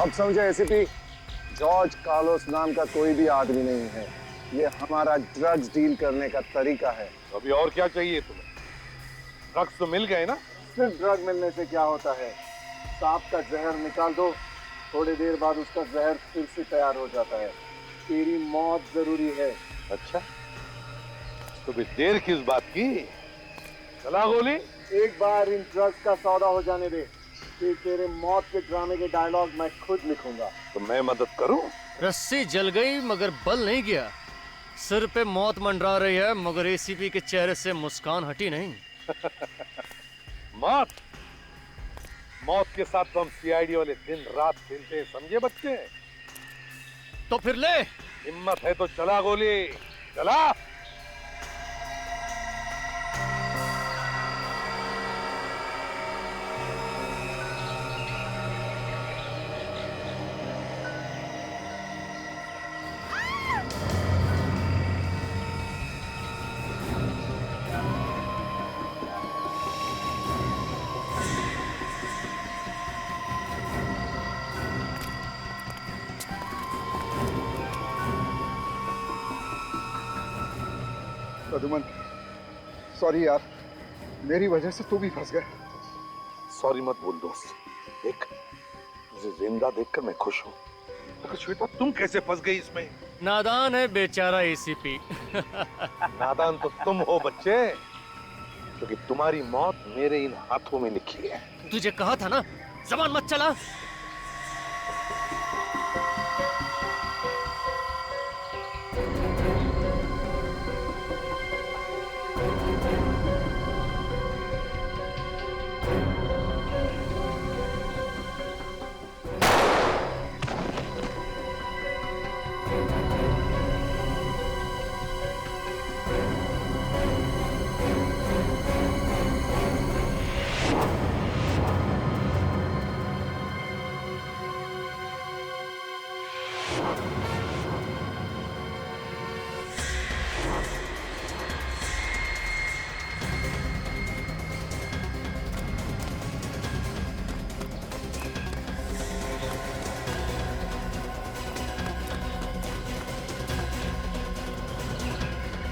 अब समझे ACP, George Carlos नाम का कोई भी आदमी नहीं है। ये हमारा ड्रग्स डील करने का तरीका है। अभी और क्या चाहिए तुम्हें? ड्रग्स तो मिल गए ना? सिर्फ ड्रग मिलने से क्या होता है? सांप का जहर निकाल दो, थोड़ी देर बाद उसका जहर फिर से तैयार हो जाता है। तेरी मौत जरूरी है। अच्छा, तो भी देर किस बात की? चला गोली। एक बार इन ड्रग्स का सौदा हो जाने दे, फिर तेरे मौत के ड्रामे के डायलॉग मैं खुद लिखूंगा। तो मैं मदद करूं? रस्सी जल गई मगर बल नहीं गया। सिर पे मौत मंडरा रही है मगर एसीपी के चेहरे से मुस्कान हटी नहीं। मौत मौत के साथ तो हम सीआईडी वाले दिन रात खेलते हैं, समझे बच्चे? तो फिर ले। हिम्मत है तो चला गोली, चला। प्रद्युमन, सॉरी यार, मेरी वजह से तू भी फंस गया। सॉरी मत बोल दोस्त, देख तुझे जिंदा देखकर मैं खुश हूँ। मगर श्वेता, तुम कैसे फंस गई इसमें? नादान है बेचारा एसीपी। नादान तो तुम हो बच्चे, क्योंकि तुम्हारी मौत मेरे इन हाथों में लिखी है। तुझे कहा था ना, जबान मत चला।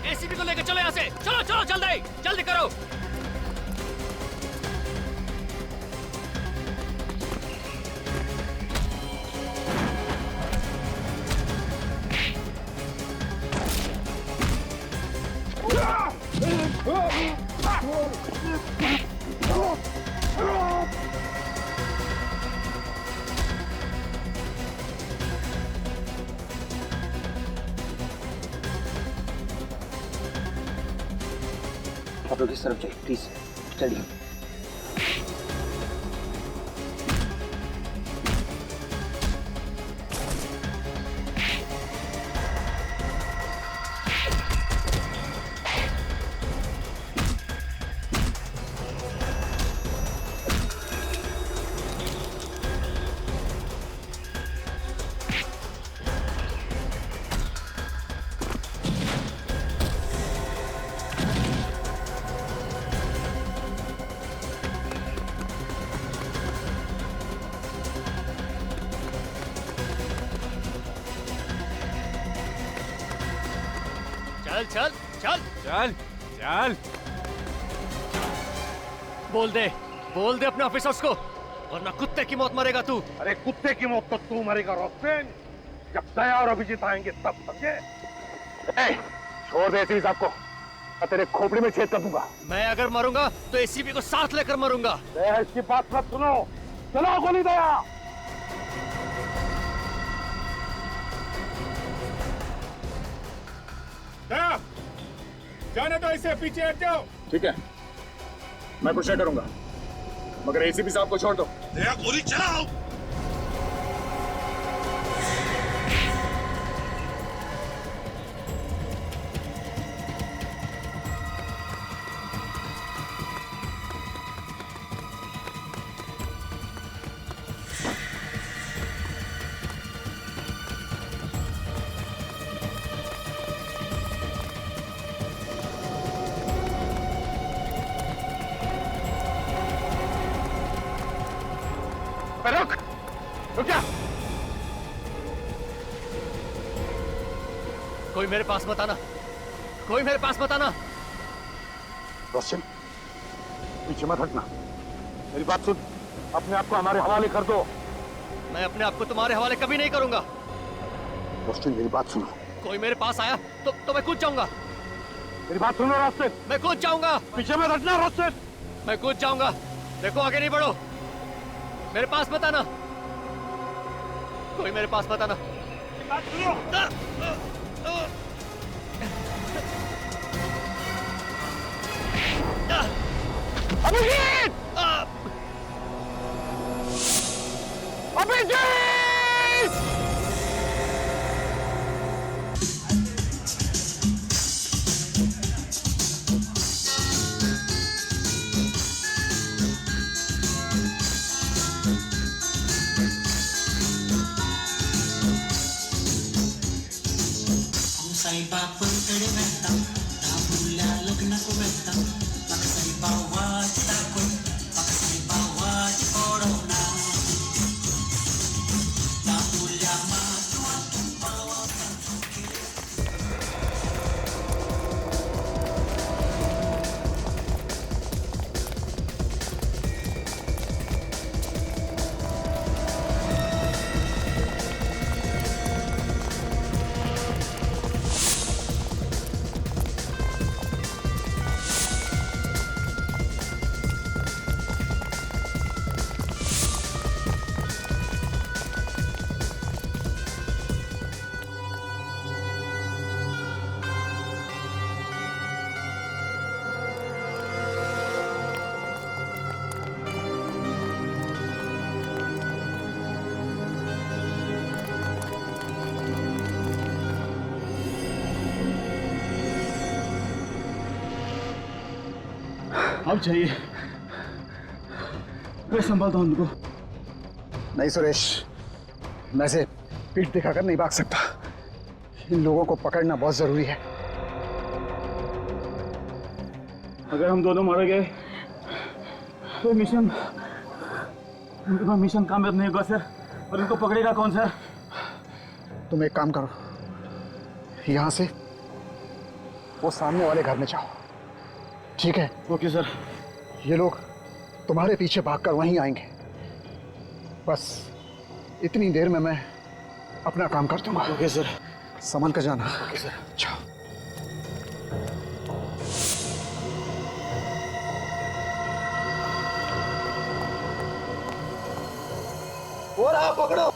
एसीपी को लेकर चलो यहाँ से। चलो चलो जल्दी जल्दी करो। आप लोग इस तरफ जाइए प्लीज, चलिए। चल चल चल चल चल। बोल दे अपने ऑफिसर्स को, वरना कुत्ते की मौत मरेगा तू। अरे कुत्ते की मौत तो तू मरेगा रोस्टेन, जब दया और अभिजीत आएंगे तब, समझे? छोड़ दे एसीपी साहब को, मैं तेरे खोपड़ी में छेद कर दूंगा। मैं अगर मरूंगा तो एसीपी को साथ लेकर मरूंगा। दया इसकी बात मत सुनो, चलो गोली दया। दया, जाने दो इसे, पीछे हट जाओ। ठीक है, मैं कुछ नहीं करूंगा, मगर एसीपी साहब को छोड़ दो। दया गोली चलाओ। रुक जा। कोई मेरे पास मत आना, कोई मेरे पास मत आना। रोशन, पीछे मत हटना, मेरी बात सुन, अपने आप को हमारे हवाले कर दो। मैं अपने आप को तुम्हारे हवाले कभी नहीं करूंगा। रोशन, मेरी बात सुनो। कोई मेरे पास आया तो मैं कूद जाऊंगा। मेरी बात सुनो रोशन, मैं कूद जाऊंगा। पीछे मत हटना रोशन। मैं कूद जाऊंगा। देखो आगे नहीं बढ़ो, मेरे पास मत आना, कोई मेरे पास मत आना। बात सुनो। Abhijit! Abhijit! Sai bapak tere betam, tabulla lagna ko betam, paksai bawa takut, paksai bawa corona, tabulla matuan bawa अब चाहिए, मैं संभालता हूं उनको। नहीं सुरेश, मैं से पीठ दिखाकर नहीं भाग सकता। इन लोगों को पकड़ना बहुत जरूरी है। अगर हम दोनों मारे गए तो मिशन कामयाब नहीं होगा सर। और इनको पकड़ेगा कौन सर? तुम एक काम करो, यहाँ से वो सामने वाले घर में जाओ, ठीक है? Okay sir. ये लोग तुम्हारे पीछे भागकर वहीं आएंगे। बस इतनी देर में मैं अपना काम कर दूंगा। Okay sir. संभल कर जाना। Okay sir. जाओ। और आप पकड़ो।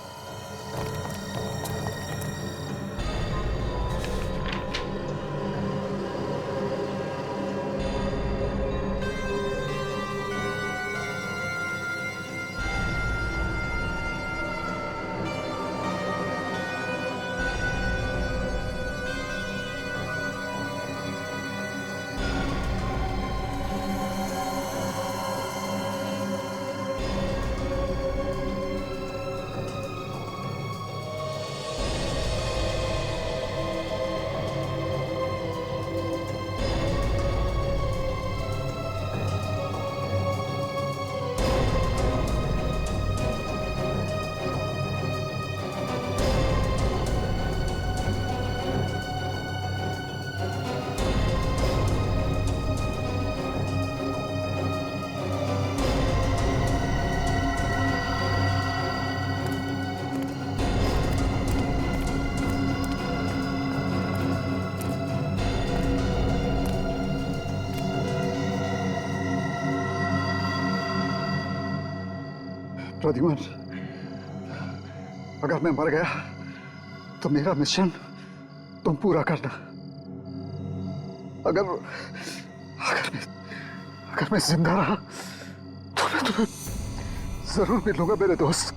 प्रद्युमन, अगर मैं मर गया तो मेरा मिशन तुम पूरा करना। अगर मैं जिंदा रहा तो मैं तुम्हें जरूर मिलूंगा मेरे दोस्त।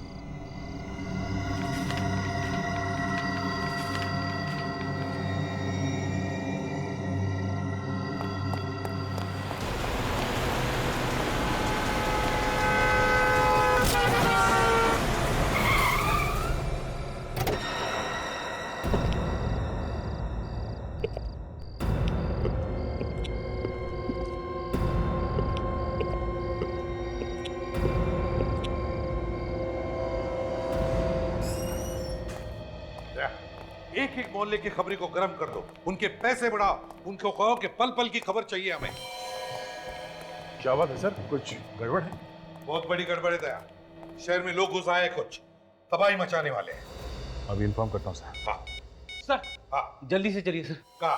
एक एक मोहल्ले की खबरी को गर्म कर दो, उनके पैसे बढ़ाओ, उनको कहो कि पल पल की खबर चाहिए हमें। क्या बात है सर, कुछ गड़बड़ है? बहुत बड़ी गड़बड़ है दया। शहर में लोग घुस आए, कुछ तबाही मचाने वाले हैं। अभी इन्फॉर्म करता हूँ सर। हाँ सर हाँ, जल्दी से चलिए सर। कहा?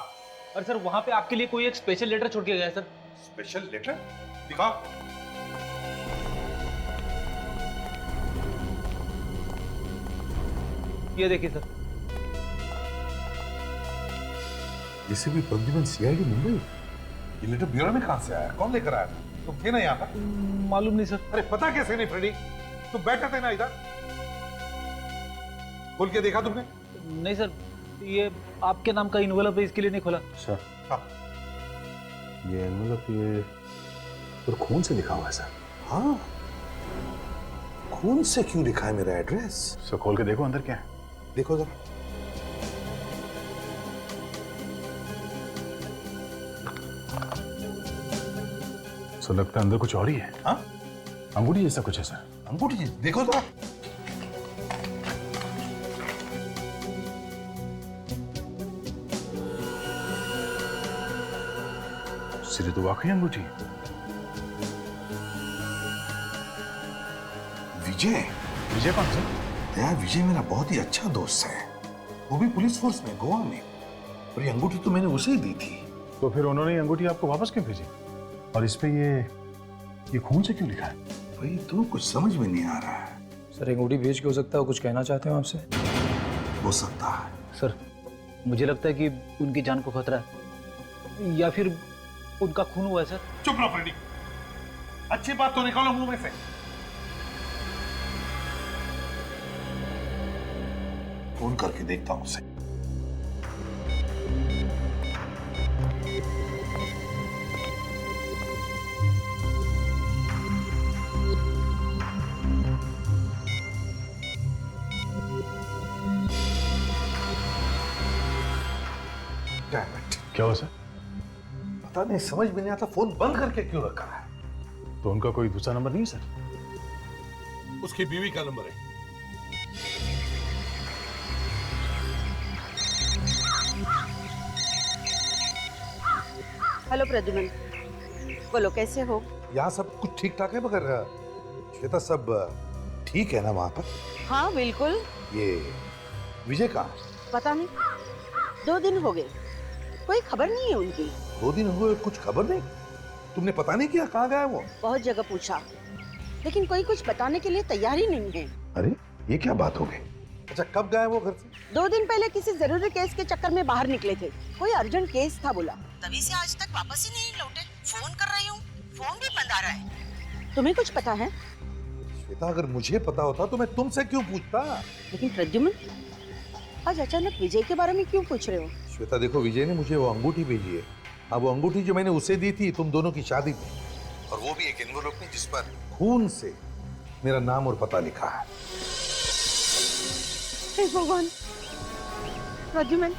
अरे सर वहां पे आपके लिए कोई एक स्पेशल लेटर छोड़ के गया है सर। स्पेशल लेटर दिखाओ। ये देखिए सर। इसे भी प्रद्युमन सीआईडी मुंबई। ये लेटर ब्यूरो में कहां से आया? कौन लेकर आया था? तुम थे ना यहाँ पर? मालूम नहीं सर। अरे पता कैसे नहीं फ्रेडी? तुम बैठे थे ना इधर? खोल के देखा तुमने? नहीं सर, ये आपके नाम का इन्वेलप है, इसके लिए नहीं खोला। सर हाँ ये एनवेलप ये पर खून से लिखा हुआ है सर। हाँ, खून से क्यों लिखा है मेरा एड्रेस? सर खोल के देखो अंदर क्या है। देखो जरा। सर लगता है अंदर कुछ और ही है। हाँ, अंगूठी जैसा कुछ है सर। अंगूठी देखो जरा। सिरे तो वाकई अंगूठी है। विजय। विजय कौन सर? यार विजय मेरा बहुत ही अच्छा दोस्त है, वो भी पुलिस फोर्स में गोवा में, और ये अंगूठी तो मैंने उसे ही दी थी। तो फिर उन्होंने ये अंगूठी आपको वापस क्यों भेजी? और इस पे ये खून से क्यों लिखा है? भाई तो कुछ समझ में नहीं आ रहा है। सर अंगूठी बेच के हो सकता है कुछ कहना चाहते हो आपसे? हो सकता है। सर मुझे लगता है कि उनकी जान को खतरा है, या फिर उनका खून हुआ है सर। चुप रहो फ्रेडी, अच्छी बात तो निकालो मुंह में से। फोन करके देखता हूं उसे। क्या हुआ सर? पता नहीं, समझ में नहीं आता फोन बंद करके क्यों रखा है। तो उनका कोई दूसरा नंबर नहीं है सर? उसकी बीवी का नंबर है। हेलो प्रद्युमन, बोलो कैसे हो? यहाँ सब कुछ ठीक ठाक है, मगर श्वेता सब ठीक है ना वहां पर? हाँ बिल्कुल। ये विजय कहाँ? पता नहीं, 2 दिन हो गए, कोई खबर नहीं है उनकी। 2 दिन हुए, कुछ खबर नहीं? तुमने पता नहीं किया कहाँ गया वो? बहुत जगह पूछा, लेकिन कोई कुछ बताने के लिए तैयार ही नहीं है। अरे ये क्या बात हो गई? अच्छा कब गए वो घर से? 2 दिन पहले किसी जरूरी केस के चक्कर में बाहर निकले थे, कोई अर्जेंट केस था बोला, तभी से आज तक वापस ही नहीं लौटे। फोन कर रही हूँ, फोन भी बंद आ रहा है। तुम्हें कुछ पता है? श्वेता अगर मुझे पता होता तो मैं तुमसे क्यों पूछता? लेकिन प्रद्युमन, आज अचानक विजय के बारे में क्यों पूछ रहे हो? श्वेता देखो, विजय ने मुझे वो अंगूठी भेजी है। अब वो अंगूठी जो मैंने उसे दी थी तुम दोनों की शादी में, और वो भी एक एनवेलप में जिस पर खून से मेरा नाम और पता लिखा है। हे भगवान, प्रद्युमन,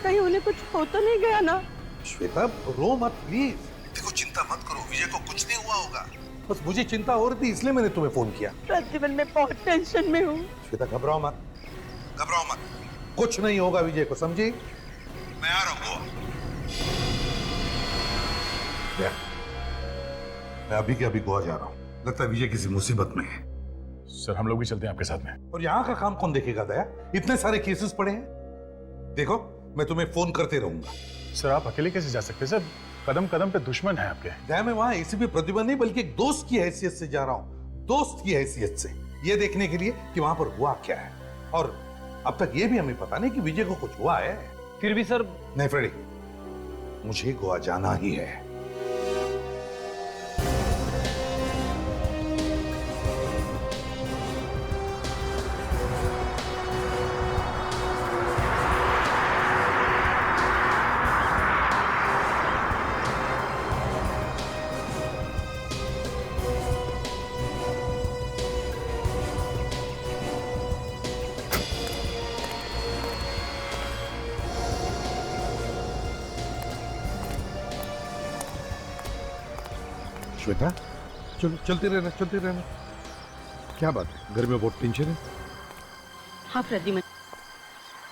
कहीं उन्हें कुछ हो तो नहीं गया ना? श्वेता रो मत प्लीज। देखो चिंता मत करो, विजय को कुछ नहीं हुआ होगा। बस मुझे चिंता हो रही थी इसलिए मैंने तुम्हें फोन किया। प्रद्युमन मैं बहुत टेंशन में हूँ। श्वेता घबराओ मत, घबराओ मत, कुछ नहीं होगा विजय को, समझी? मैं आ रहा हूँ। मैं अभी के अभी गोवा जा रहा हूँ, लगता है विजय किसी मुसीबत में है। सर हम लोग भी चलते हैं आपके साथ में। और यहाँ का काम कौन देखेगा दया? इतने सारे केसेस पड़े हैं। देखो मैं तुम्हें फोन करते रहूंगा। सर आप अकेले कैसे जा सकते हैं सर? कदम कदम पे दुश्मन है आपके। दया मैं वहां एसीपी प्रद्युमन नहीं बल्कि एक दोस्त की हैसियत से जा रहा हूँ, दोस्त की हैसियत से, ये देखने के लिए कि वहां पर हुआ क्या है। और अब तक ये भी हमें पता नहीं कि विजय को कुछ हुआ है। फिर भी सर। नहीं फ्रेडी, मुझे गोवा जाना ही है। श्वेता चलते रहना, चलते रहना। क्या बात है, घर में बहुत टेंशन है? हाँ प्रद्युमन,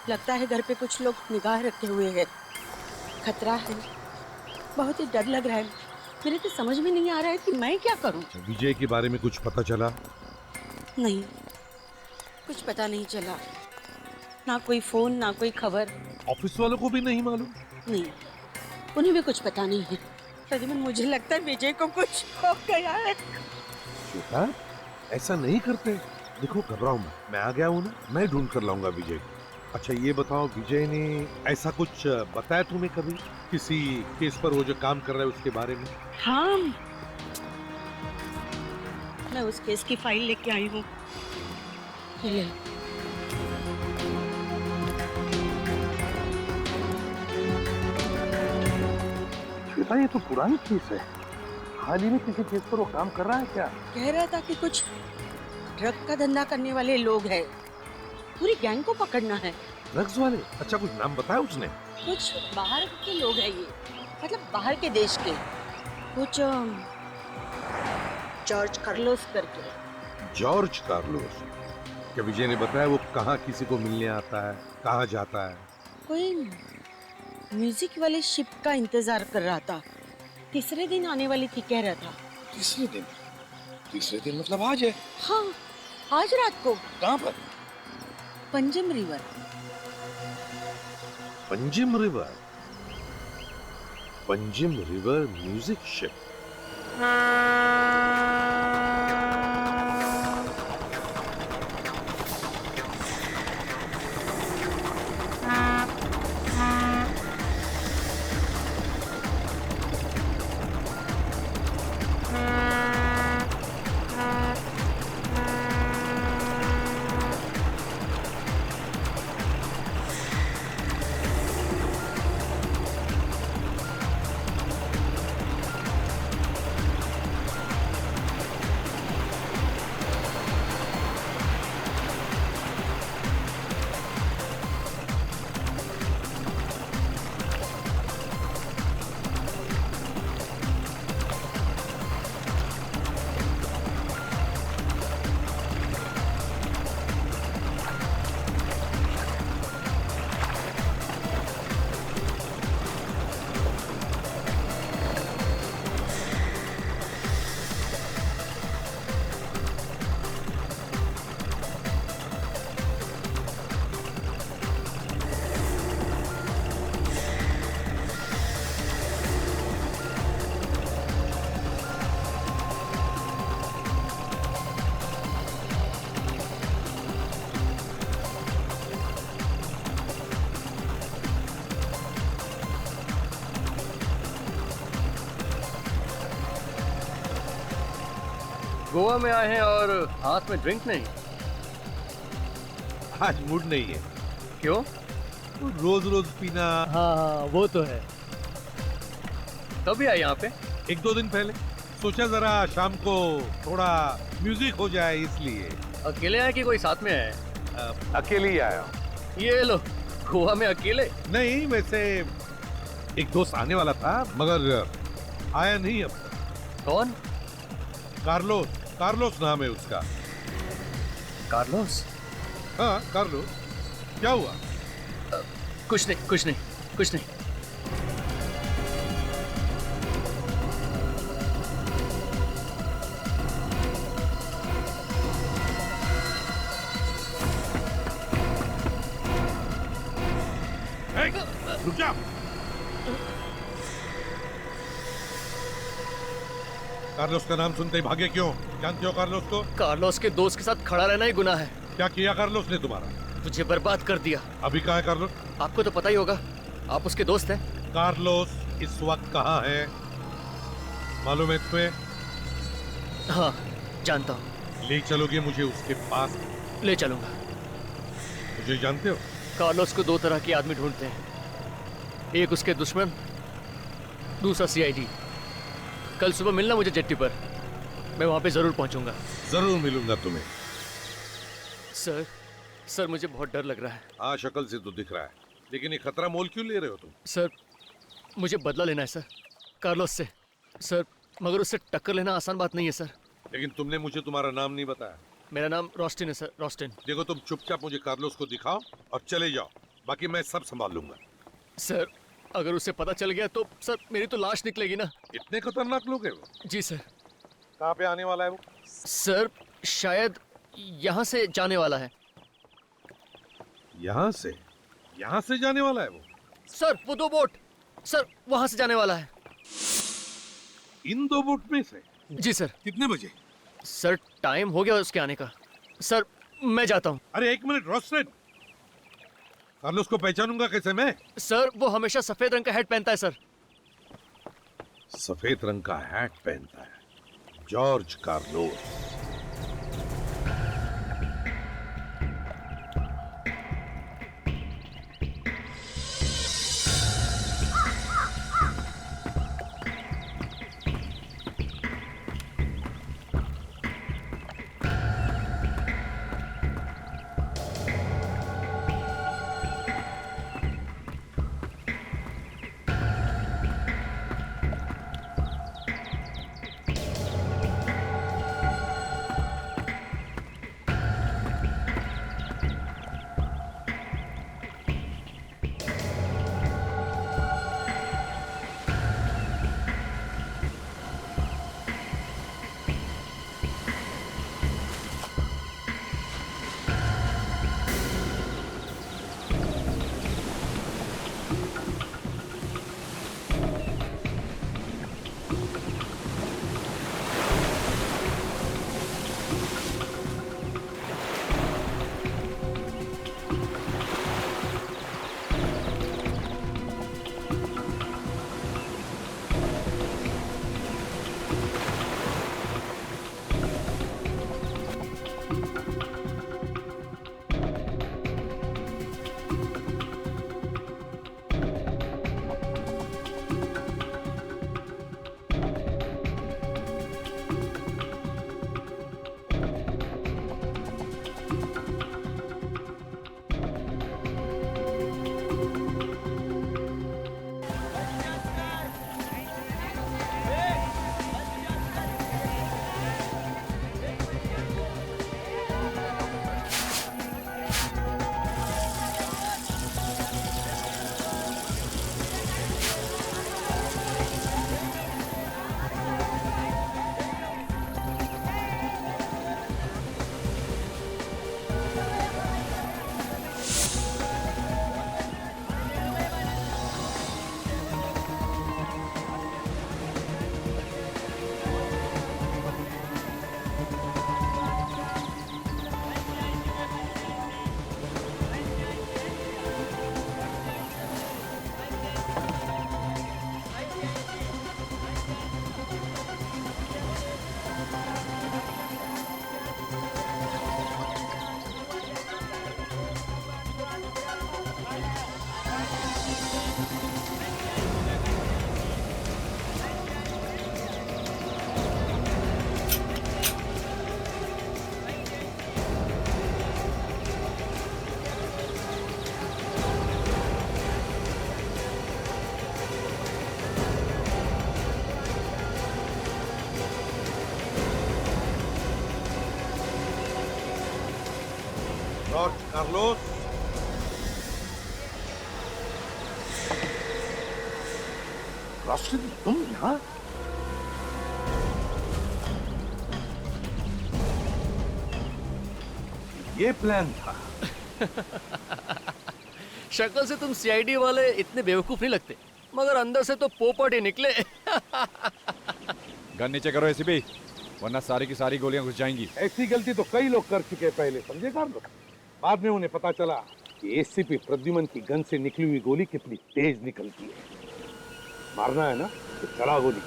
लगता है घर पे कुछ लोग निगाह रखे हुए हैं। खतरा है, बहुत ही डर लग रहा है। मेरे तो समझ में नहीं आ रहा है कि मैं क्या करूं। विजय के बारे में कुछ पता चला? नहीं, कुछ पता नहीं चला। ना कोई फोन, ना कोई खबर। ऑफिस वालों को भी नहीं मालूम? नहीं, उन्हें भी कुछ पता नहीं है। प्रद्युमन, मुझे लगता है विजय को कुछ हो गया है। श्वेता, ऐसा नहीं करते। देखो, घबराओ मत, मैं आ गया हूँ ना, मैं ढूंढ कर लाऊंगा विजय को। अच्छा ये बताओ, विजय ने ऐसा कुछ बताया तुम्हें कभी, किसी केस पर वो जो काम कर रहा है उसके बारे में? हाँ, मैं उस केस की फाइल लेके आई हूँ। ये ले। श्वेता, ये तो पुरानी केस है। हाल ही में किसी केस पर वो काम कर रहा है क्या? कह रहा था कि कुछ ड्रग का धंधा करने वाले लोग हैं, पूरी गैंग को पकड़ना है। ड्रग्स वाले? अच्छा, कुछ नाम बताया उसने? कुछ बाहर के लोग हैं ये, मतलब बाहर के देश के। कुछ जॉर्ज कार्लोस करके। George Carlos? क्या विजय ने बताया वो कहाँ किसी को मिलने आता है, कहाँ जाता है? कोई म्यूजिक वाले शिप का इंतजार कर रहा था, तीसरे दिन आने वाली थी कह रहा था। तीसरे दिन? तीसरे दिन मतलब आज है? हाँ, आज रात को। कहाँ पर? Panjim river. Panjim river? Panjim river music ship? Goa में आए हैं और हाथ में ड्रिंक नहीं? आज मूड नहीं है। क्यों? रोज रोज पीना। हाँ, वो तो है। कभी आए यहाँ पे? एक दो दिन पहले सोचा जरा शाम को थोड़ा म्यूजिक हो जाए, इसलिए। अकेले आए कि कोई साथ में आए? अकेले ही आया। ये लो, गोवा में अकेले? नहीं, वैसे एक दोस्त आने वाला था मगर आया नहीं अब तक। कौन? कार्लोस। कार्लोस नाम है उसका। कार्लोस? हाँ, कार्लोस। क्या हुआ? कुछ नहीं, कुछ नहीं, कुछ नहीं। रुक जा। कार्लोस का नाम सुनते ही भागे क्यों? जानते हो कार्लोस को? कार्लोस के दोस्त के साथ खड़ा रहना ही गुनाह है। क्या किया कार्लोस ने तुम्हारा? तुझे बर्बाद कर दिया। अभी कहाँ है कार्लोस? आपको तो पता ही होगा, आप उसके दोस्त हैं। कार्लोस इस वक्त कहाँ है मालूम है तुम्हें? हाँ, जानता हूँ। ले चलोगे मुझे उसके पास? ले चलूंगा। मुझे जानते हो? कार्लोस को दो तरह के आदमी ढूंढते हैं, एक उसके दुश्मन, दूसरा सीआईडी। कल सुबह मिलना मुझे जेट्टी पर, मैं वहां पे जरूर पहुंचूंगा। जरूर मिलूंगा तुम्हें। सर मुझे बहुत डर लग रहा है। हाँ, शक्ल से तो दिख रहा है, लेकिन ये खतरा मोल क्यों ले रहे हो तुम? सर, मुझे बदला लेना है सर, कार्लोस से। सर, मगर उससे टक्कर लेना आसान बात नहीं है सर। लेकिन तुमने मुझे तुम्हारा नाम नहीं बताया। मेरा नाम रोस्टिन है सर, रोस्टिन। देखो, तुम चुपचाप मुझे कार्लोस को दिखाओ और चले जाओ। बाकी मैं सब संभाल लूंगा। सर अगर उसे पता चल गया तो सर मेरी तो लाश निकलेगी ना। इतने खतरनाक लोग हैं वो? जी सर। कहाँ पे आने वाला है वो? सर शायद यहाँ से जाने वाला है। यहाँ से जाने वाला है वो? सर वो 2 बोट सर वहां से जाने वाला है। इन 2 बोट में से? जी सर। कितने बजे? सर टाइम हो गया उसके आने का। सर मैं जाता हूँ। अरे 1 मिनट रोस्टेड, कार्लोस को पहचानूंगा कैसे मैं? सर वो हमेशा सफेद रंग का हैट पहनता है सर। सफेद रंग का हैट पहनता है, George Carlos. George Carlos, roasted, तुम यहाँ? ये प्लान था। शक्ल से तुम सीआईडी वाले इतने बेवकूफ नहीं लगते, मगर अंदर से तो पोपट ही निकले। गन नीचे करो एसीपी, वरना सारी की सारी गोलियां घुस जाएंगी। ऐसी गलती तो कई लोग कर चुके हैं पहले, समझे कार्लोस? बाद में उन्हें पता चला कि एसीपी प्रद्युमन की गन से निकली हुई गोली कितनी तेज निकलती है। मारना है ना तो चला गोली।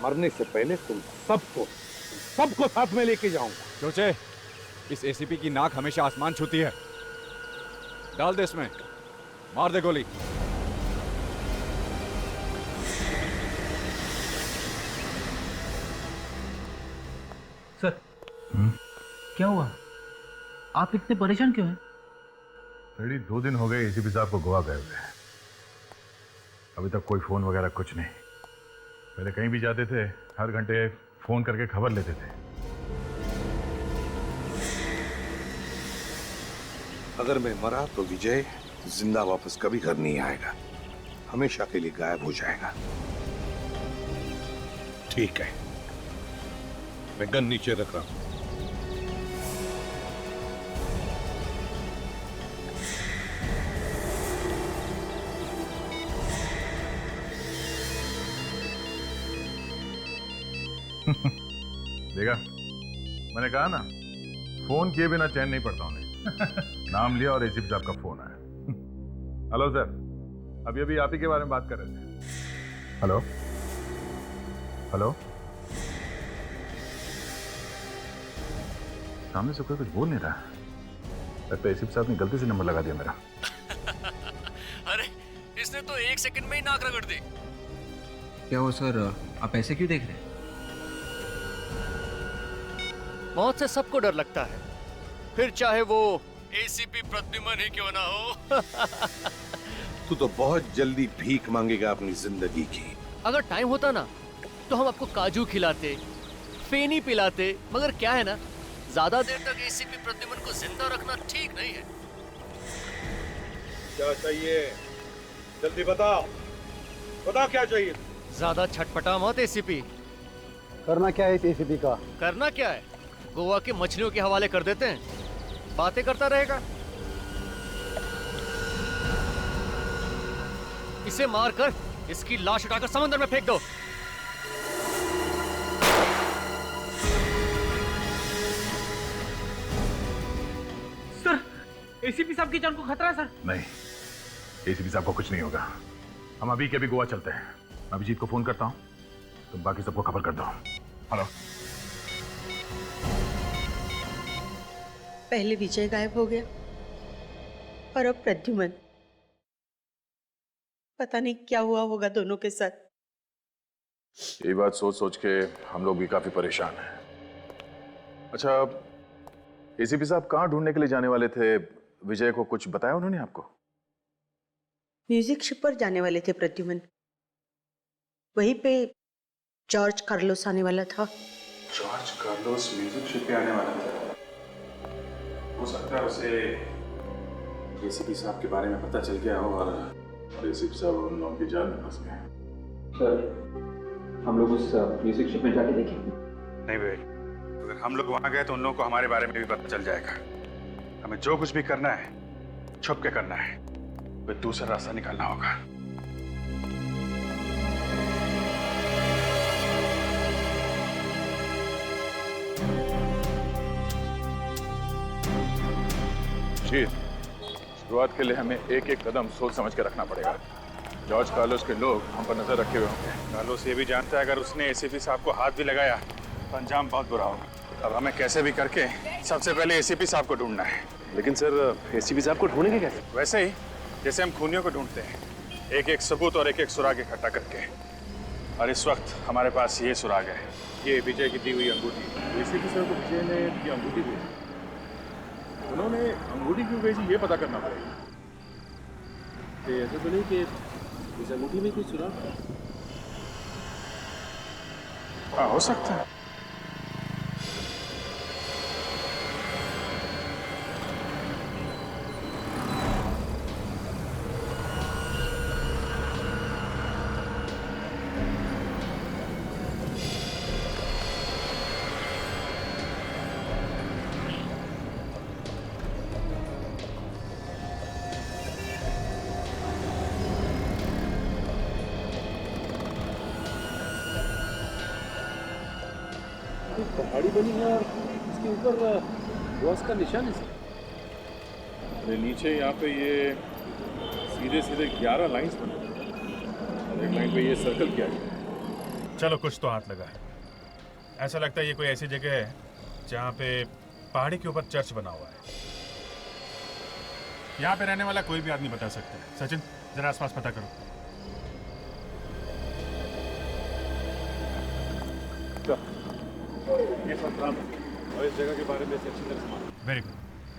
मरने से पहले तुम सबको साथ में लेके जाऊंगा। सोचे, इस एसीपी की नाक हमेशा आसमान छूती है। डाल दे इसमें, मार दे गोली। सर क्या हुआ? आप इतने परेशान क्यों हैं? रेडी 2 दिन हो गए एसीपी साहब को गोवा गए हुए। अभी तक कोई फोन वगैरह कुछ नहीं। पहले कहीं भी जाते थे हर घंटे फोन करके खबर लेते थे। अगर मैं मरा तो विजय जिंदा वापस कभी घर नहीं आएगा, हमेशा के लिए गायब हो जाएगा। ठीक है, मैं गन नीचे रख रहा हूं। देखा, मैंने कहा ना, फोन किए बिना चैन नहीं पड़ता उन्हें। नाम लिया और एसीपी साहब का फोन आया। हेलो सर, अभी अभी आप ही के बारे में बात कर रहे थे। हेलो हेलो, सामने से कोई कुछ बोल नहीं रहा। लगता है एसीपी साहब ने गलती से नंबर लगा दिया मेरा। अरे इसने तो 1 सेकंड में ही नाक रगड़ दी। क्या हो सर, आप ऐसे क्यों देख रहे हैं? मौत से सबको डर लगता है, फिर चाहे वो एसीपी प्रद्युमन ही क्यों ना हो। तू तो बहुत जल्दी भीख मांगेगा अपनी जिंदगी की। अगर टाइम होता ना तो हम आपको काजू खिलाते, फेनी पिलाते, मगर क्या है ना, ज्यादा देर तक एसीपी प्रद्युमन को जिंदा रखना ठीक नहीं है। क्या चाहिए? जल्दी बताओ, बताओ क्या चाहिए? ज्यादा छटपटा मत एसीपी। करना क्या है इस एसीपी का? करना क्या है, गोवा के मछलियों के हवाले कर देते हैं, बातें करता रहेगा। इसे मारकर इसकी लाश उठाकर समंदर में फेंक दो। सर, एसीपी साहब की जान को खतरा है सर। नहीं, एसीपी साहब को कुछ नहीं होगा। हम अभी के अभी गोवा चलते हैं। अभिजीत को फोन करता हूं, तुम बाकी सबको खबर कर दो। हेलो। पहले विजय गायब हो गया और अब प्रद्युमन। पता नहीं क्या हुआ होगा दोनों के साथ। ये बात सोच सोच के हम लोग भी काफी परेशान हैं। अच्छा, एसीपी साहब कहाँ ढूंढने के लिए जाने वाले थे? विजय को कुछ बताया उन्होंने आपको? म्यूजिक शिप पर जाने वाले थे प्रद्युमन। वहीं पे जॉर्ज कार्लोस आने वाला था। जॉर्ज कार्लोस म्यूजिक शिप पे आने वाला था? हो सकता है उसे एसीपी साहब के बारे में पता चल गया हो और एसीपी साहब उन लोगों की जान में फंस गए। सर, हम लोग उस म्यूजिक शिप में जाके देखें? नहीं भाई, अगर हम लोग वहां गए तो उन लोगों को हमारे बारे में भी पता चल जाएगा। हमें जो कुछ भी करना है छुप के करना है, कोई दूसरा रास्ता निकालना होगा। शुरुआत के लिए हमें एक एक कदम सोच समझ के रखना पड़ेगा। जॉर्ज कार्लोस के लोग हम पर नजर रखे हुए होंगे। कार्लोस ये भी जानता है अगर उसने एसीपी साहब को हाथ भी लगाया तो अंजाम बहुत बुरा होगा। अब हमें कैसे भी करके सबसे पहले एसीपी साहब को ढूंढना है। लेकिन सर, एसीपी साहब को ढूंढेंगे कैसे? वैसे ही जैसे हम खूनियों को ढूंढते हैं, एक एक सबूत और एक एक सुराग इकट्ठा करके। और इस वक्त हमारे पास ये सुराग है, ये विजय की दी हुई अंगूठी। एसीपी साहब को विजय ने ये अंगूठी दी, उन्होंने अंगूठी क्यों भेजी ये पता करना पड़ेगा। ऐसा तो नहीं कि इस अंगूठी में कोई सुराग है? हाँ, हो सकता है। पहाड़ी बनी है और इसके ऊपर बॉस का निशान है सर। अरे नीचे यहाँ पे ये सीधे सीधे 11 लाइंस बने और एक लाइन पे ये सर्कल किया गया। चलो, कुछ तो हाथ लगा है। ऐसा लगता है ये कोई ऐसी जगह है जहाँ पे पहाड़ी के ऊपर चर्च बना हुआ है। यहाँ पे रहने वाला कोई भी आदमी बता सकता है। सचिन, जरा आसपास पता करो। ये संतराम और इस जगह के बारे में अच्छी तरह से मालूम। Very good.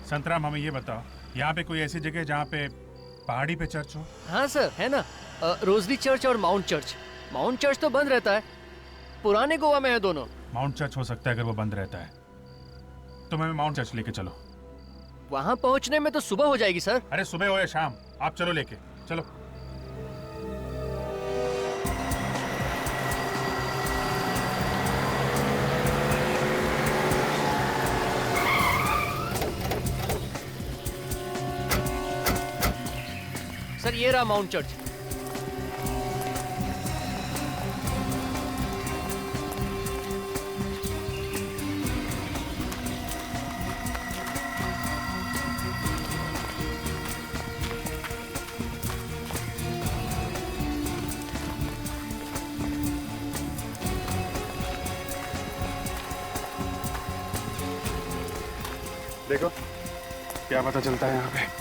संतराम, हमें ये बताओ, यहाँ पे कोई ऐसी जगह है जहाँ पे पहाड़ी पे चर्च हो? हाँ सर, है ना, रोजली चर्च और माउंट चर्च। माउंट चर्च तो बंद रहता है, पुराने गोवा में है दोनों। माउंट चर्च हो सकता है अगर वो बंद रहता है, तो हमें माउंट चर्च लेके चलो। वहां पहुंचने में तो सुबह हो जाएगी सर। अरे सुबह हो या शाम, आप चलो लेके चलो। सर ये रहा माउंट चर्च। देखो क्या पता चलता है यहाँ पे।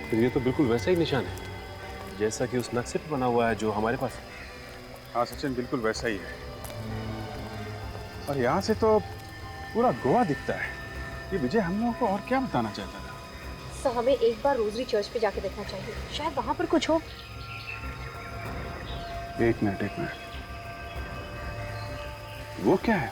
फिर ये तो बिल्कुल वैसा ही निशान है जैसा कि उस नक्शे पर बना हुआ है जो हमारे पास है। हाँ सचिन, बिल्कुल वैसा ही है। और यहाँ से तो पूरा गोवा दिखता है। ये विजय हम लोगों को और क्या बताना चाहता था? सर हमें एक बार रोजरी चर्च पे जाके देखना चाहिए, शायद वहां पर कुछ हो। एक मिनट। वो क्या है?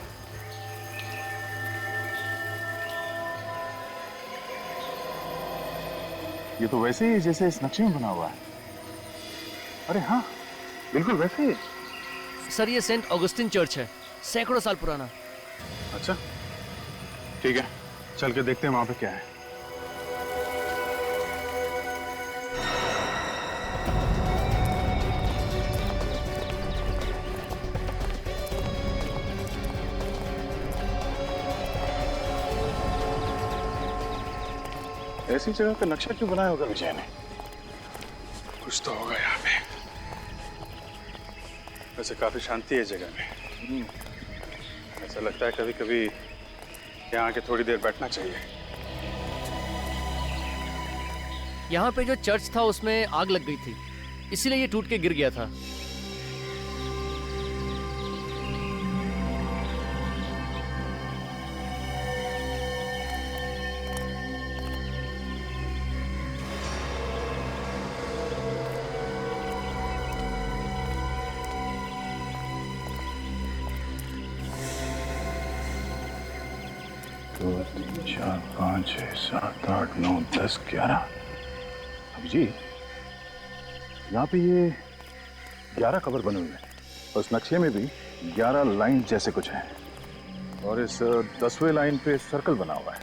ये तो वैसे ही जैसे इस नक्शे में बना हुआ है। अरे हाँ, बिल्कुल वैसे ही। सर ये सेंट ऑगस्टिन चर्च है, सैकड़ों साल पुराना। अच्छा ठीक है, चल के देखते हैं वहां पे क्या है। ऐसी जगह का नक्शा क्यों बनाया होगा विजय ने? कुछ तो होगा यहाँ पे। वैसे काफी शांति है जगह में। ऐसा लगता है कभी कभी यहाँ आके थोड़ी देर बैठना चाहिए। यहाँ पे जो चर्च था उसमें आग लग गई थी, इसीलिए ये टूट के गिर गया था। दो, तीन, चार, 5, 6, 7, 8, 9, 10, 11। जी यहाँ पे ये 11 कबर बने हुए हैं। उस नक्शे में भी 11 लाइन जैसे कुछ हैं और इस 10वें लाइन पे सर्कल बना हुआ है।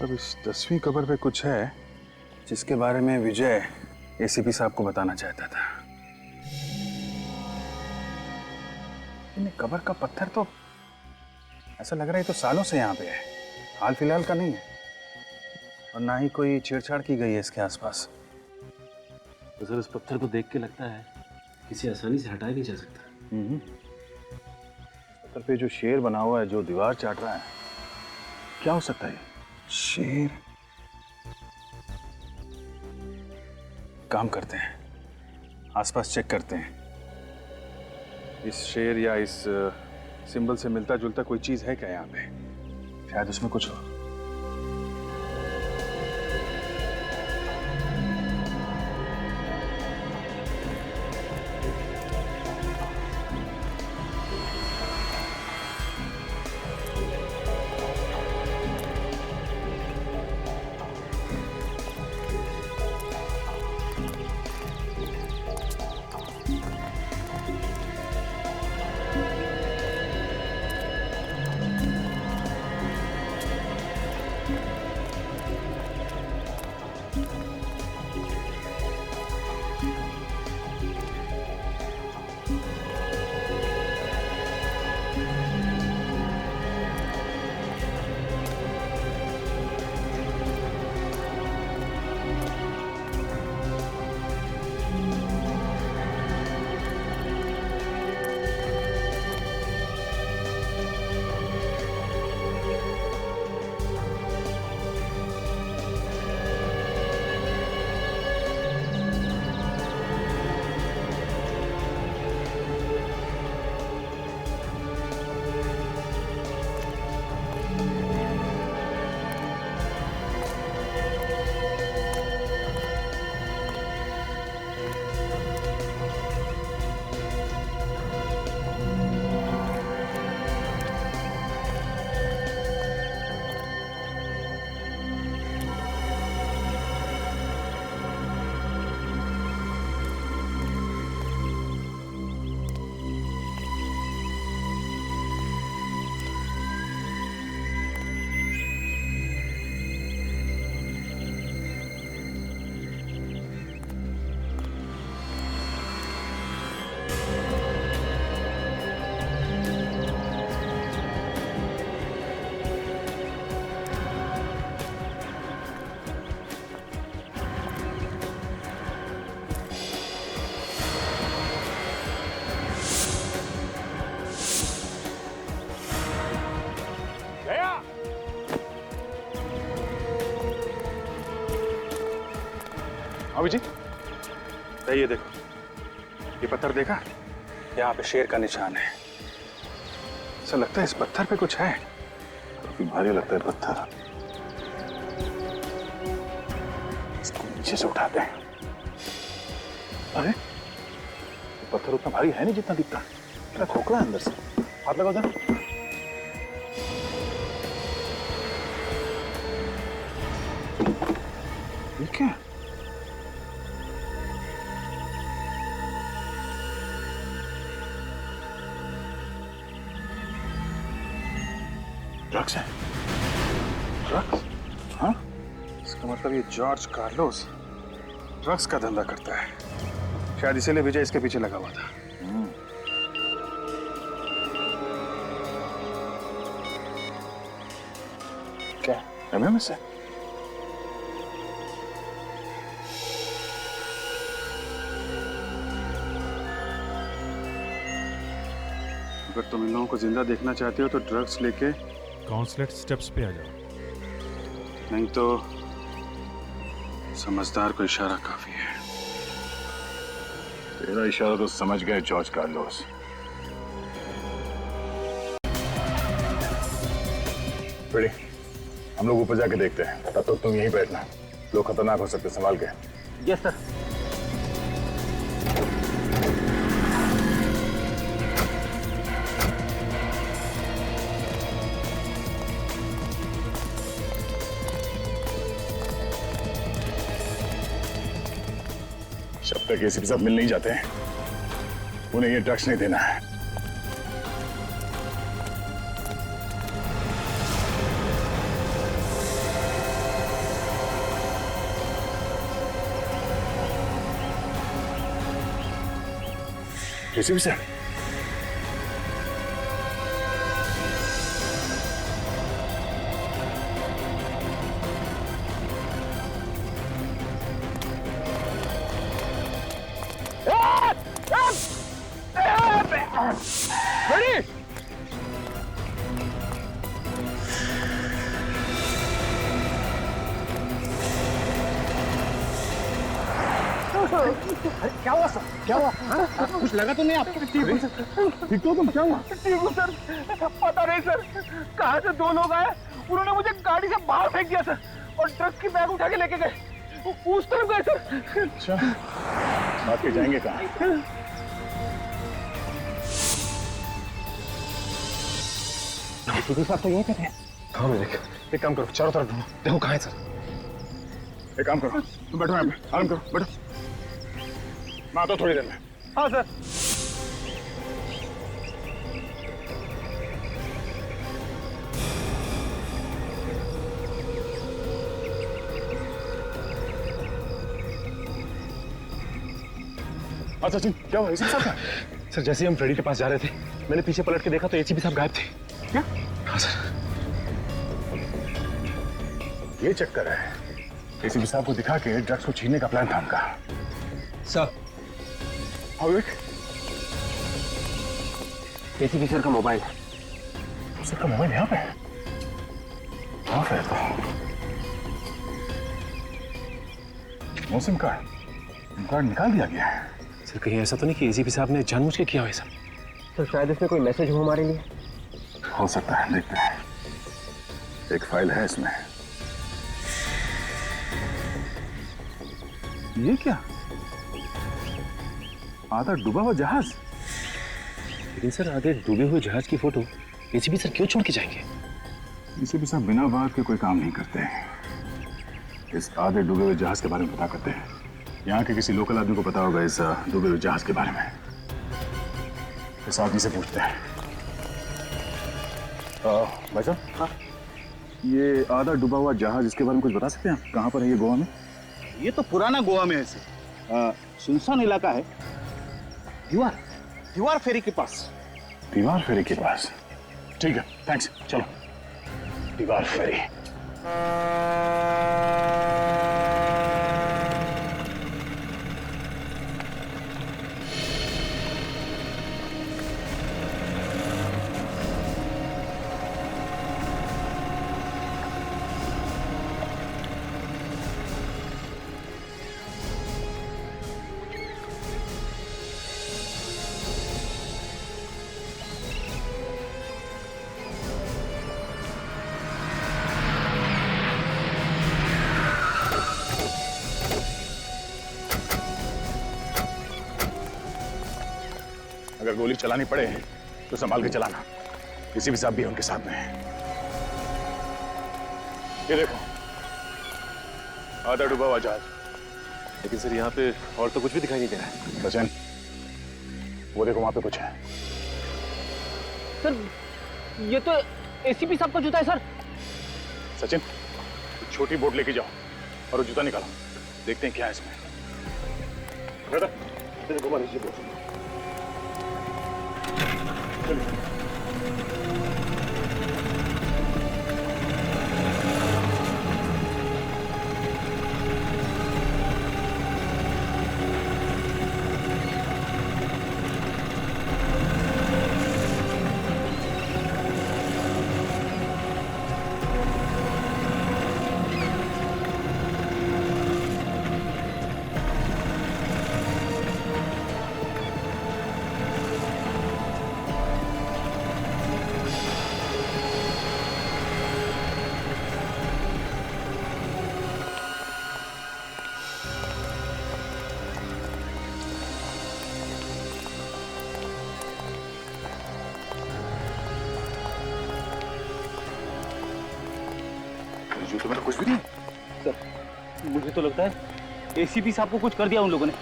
अब इस 10वीं कबर पे कुछ है जिसके बारे में विजय एसीपी साहब को बताना चाहता था। इन कबर का पत्थर तो ऐसा लग रहा है तो सालों से यहाँ पे है, हाल फिलहाल का नहीं है। और ना ही कोई छेड़छाड़ की गई है इसके आसपास। तो सर इस पत्थर को देख के लगता है किसी आसानी से हटाया नहीं जा सकता। पत्थर पे जो शेर बना हुआ है जो दीवार चाट रहा है, क्या हो सकता है? शेर। काम करते हैं, आसपास चेक करते हैं। इस शेर या इस सिंबल से मिलता जुलता कोई चीज है क्या यहाँ पे? शायद उसमें कुछ हो। भाभी जी, ये देखो, ये पत्थर देखा? यहाँ पे शेर का निशान है। ऐसा लगता है इस पत्थर पे कुछ है। काफी भारी लगता है पत्थर। इसको नीचे से उठाते हैं। अरे पत्थर उतना भारी है नहीं जितना दिखता है। मेरा खोखला है अंदर से। हाथ लगाओ जरा। ठीक है। ड्रग्स है। ड्रग्स? हाँ? इसका मतलब ये जॉर्ज कार्लोस ड्रग्स का धंधा करता है। शायद इसीलिए विजय इसके पीछे लगा हुआ था। क्या एमएमएस है? अगर तुम इन लोगों को जिंदा देखना चाहते हो तो ड्रग्स लेके काउंसलेट स्टेप्स पे आ जाओ। नहीं तो समझदार को इशारा काफी है। तेरा इशारा तो समझ गए जॉर्ज कार्लोस। रेडी, हम लोग ऊपर जाके देखते हैं। तब तक तुम यहीं बैठना, लोग खतरनाक हो सकते, संभाल के। Yes sir. जब तक एसीपी साहब मिल नहीं जाते हैं, उन्हें ये ड्रग्स नहीं देना है। एसीपी साहब, Ready? अरे क्या हुआ सर? क्या हुआ? कुछ लगा तो नहीं आपको? ठीक तो तुम, क्या हुआ? ठीक हूँ सर। पता नहीं सर, कहाँ से दो लोग आए, उन्होंने मुझे गाड़ी से बाहर फेंक दिया सर, और ट्रक की बैग उठा के लेके गए। उस तरफ गए सर। अच्छा, बात के जाएंगे कहाँ? एसीपी साहब तो यहीं पे थे। हाँ मेरे, एक काम करो, चारों तरफ ढूंढो, देखो कहाँ है सर। एक काम करो, तुम बैठो यहाँ पे, आराम करो, बैठो। मैं आता हूँ थोड़ी देर में। हाँ सर। अच्छा सचिन, क्या हुआ? एसीपी साहब का? सर जैसे ही हम फ्रेडी के पास जा रहे थे, मैंने पीछे पलट के देखा तो एसीपी साहब गायब थे। क्या? हाँ सर। ये चक्कर है, एसीपी साहब को दिखा के ड्रग्स को छीनने का प्लान था उनका। सर, एसीपी सर का मोबाइल है। सर का मोबाइल यहाँ पे? हाँ फिर तो नो सिम कार्ड निकाल दिया गया है। सर कहीं ऐसा तो नहीं कि एसीपी साहब ने जानबूझ के किया हो सब? सर शायद इसमें कोई मैसेज हो हमारे लिए। हो सकता है, देखते हैं। एक फाइल है इसमें। ये क्या? आधा डूबा हुआ जहाज। लेकिन सर आधे डूबे हुए जहाज की फोटो एसीपी सर क्यों छोड़ के जाएंगे? एसीपी साहब बिना बात के कोई काम नहीं करते। इस आधे डूबे हुए जहाज के बारे में पता करते हैं। यहाँ के किसी लोकल आदमी को पता होगा इस डूबे हुए जहाज के बारे में। इस आदमी से पूछते हैं। भाई साहब, हाँ? ये आधा डूबा हुआ जहाज, इसके बारे में कुछ बता सकते हैं आप? कहाँ पर है ये गोवा में? ये तो पुराना गोवा में है सर। सुनसान इलाका है। दीवार फेरी के पास। दीवार फेरी के पास? ठीक है, थैंक्स, चलो। दीवार फेरी। अगर गोली चलानी पड़े तो संभाल के चलाना। किसी भी साहब भी उनके साथ में है। ये देखो, आधा डूबा हुआ जहाज। लेकिन सर यहाँ पे और तो कुछ भी दिखाई नहीं दे रहा है। सचिन, वो देखो वहां पे कुछ है। सर ये तो एसीपी साहब का जूता है सर। सचिन, छोटी बोट लेके जाओ और वो जूता निकालो, देखते हैं क्या है इसमें। घुमा लीजिए बोट। जूते में तो कुछ भी नहीं। सर मुझे तो लगता है एसीपी साहब को कुछ कर दिया उन लोगों ने,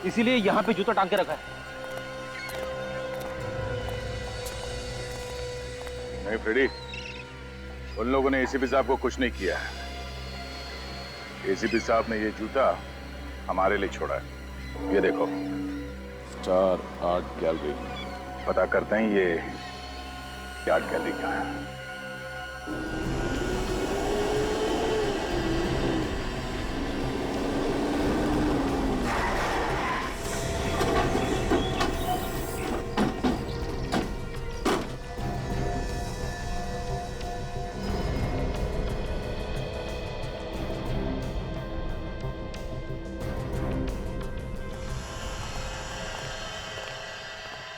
इसीलिए यहाँ पे जूता टांग के रखा है। नहीं फ्रेडी, उन लोगों ने एसीपी साहब को कुछ नहीं किया है। एसीपी साहब ने ये जूता हमारे लिए छोड़ा है। ये देखो, स्टार आर्ट गैलरी। पता करते हैं ये आर्ट गैलरी क्या है।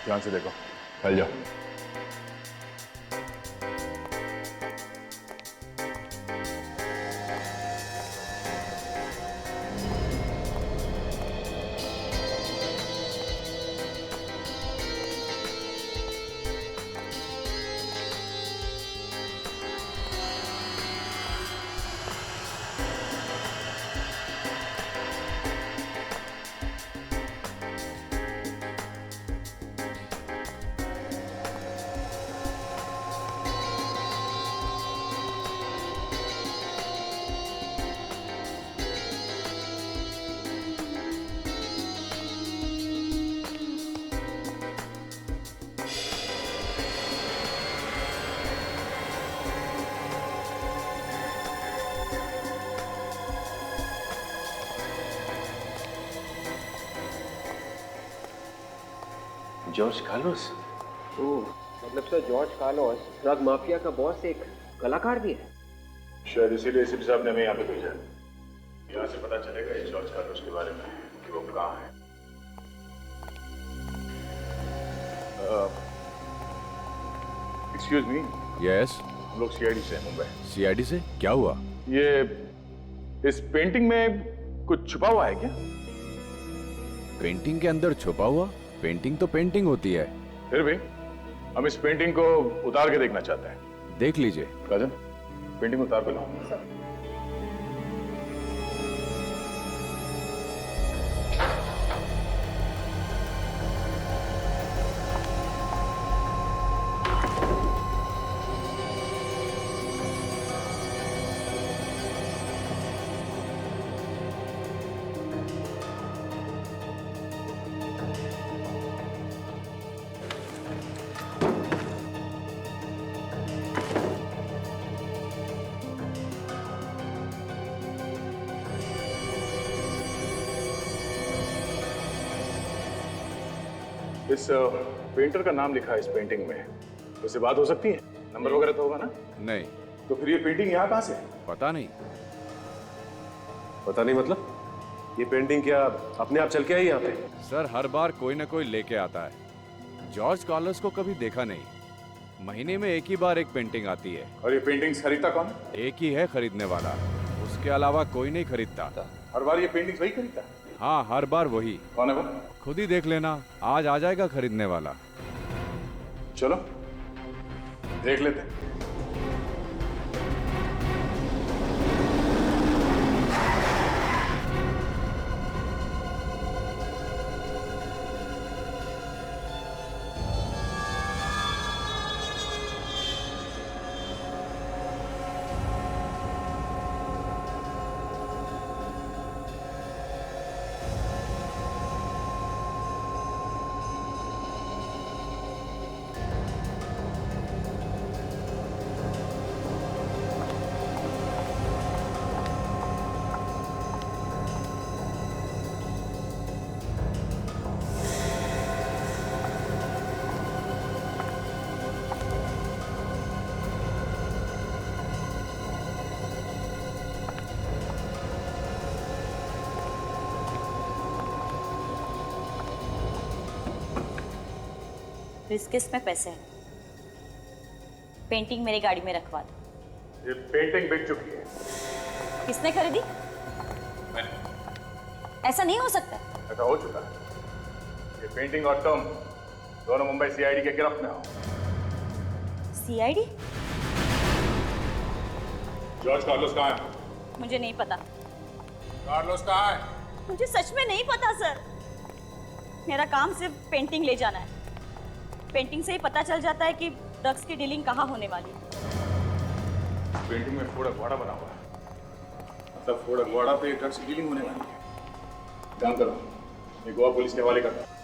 ध्यान से देखो, फैल जाओ। George Carlos. ओह, मतलब sir George Carlos drug mafia का बॉस एक कलाकार भी है। शायद इसीलिए एसीपी साहब ने हमें यहाँ पे भेजा। यहाँ से पता चलेगा इस जॉर्ज कार्लोस के बारे में कि वो कहाँ है। Excuse me. यस। हम लोग सीआईडी से हैं, मुंबई। सीआईडी से? क्या हुआ? ये इस पेंटिंग में कुछ छुपा हुआ है क्या? पेंटिंग के अंदर छुपा हुआ? पेंटिंग तो पेंटिंग होती है। फिर भी हम इस पेंटिंग को उतार के देखना चाहते हैं। देख लीजिए। राजन, पेंटिंग उतार के लाओ। इस पेंटर का नाम लिखा है इस पेंटिंग में, उससे बात हो सकती है? नंबर वगैरह तो होगा ना? नहीं। तो फिर ये पेंटिंग यहाँ कहाँ से? पता नहीं। पता नहीं मतलब? ये पेंटिंग क्या अपने आप चल के आई यहाँ पे? सर हर बार कोई ना कोई लेके आता है। जॉर्ज कार्लोस को कभी देखा नहीं। महीने में एक ही बार एक पेंटिंग आती है। और ये पेंटिंग्स खरीदता कौन? एक ही है खरीदने वाला, उसके अलावा कोई नहीं खरीदता। हर बार ये पेंटिंग्स वही खरीदता? हाँ, हर बार वही। कौन है वो? खुद ही देख लेना, आज आ जाएगा खरीदने वाला। चलो देख लेते हैं। इस किस्त में पैसे हैं। पेंटिंग मेरी गाड़ी में रखवा दो। ये पेंटिंग बिक चुकी है। किसने खरीदी? मैंने। ऐसा नहीं हो सकता। ऐसा हो चुका है। ये पेंटिंग और तुम दोनों मुंबई सीआईडी के गिरफ्त में हो। सीआईडी? जॉर्ज कार्लोस कहाँ है? मुझे नहीं पता। कार्लोस कहाँ है? मुझे सच में नहीं पता सर। मेरा काम सिर्फ पेंटिंग ले जाना है। पेंटिंग से ही पता चल जाता है कि ड्रग्स की डीलिंग कहाँ होने वाली है। पेंटिंग में फोड़ा घोड़ा बना हुआ है। मतलब फोड़ा घोड़ा पे ड्रग्स की डीलिंग होने वाली है। काम करो, ये गोवा पुलिस के हवाले करता हूं।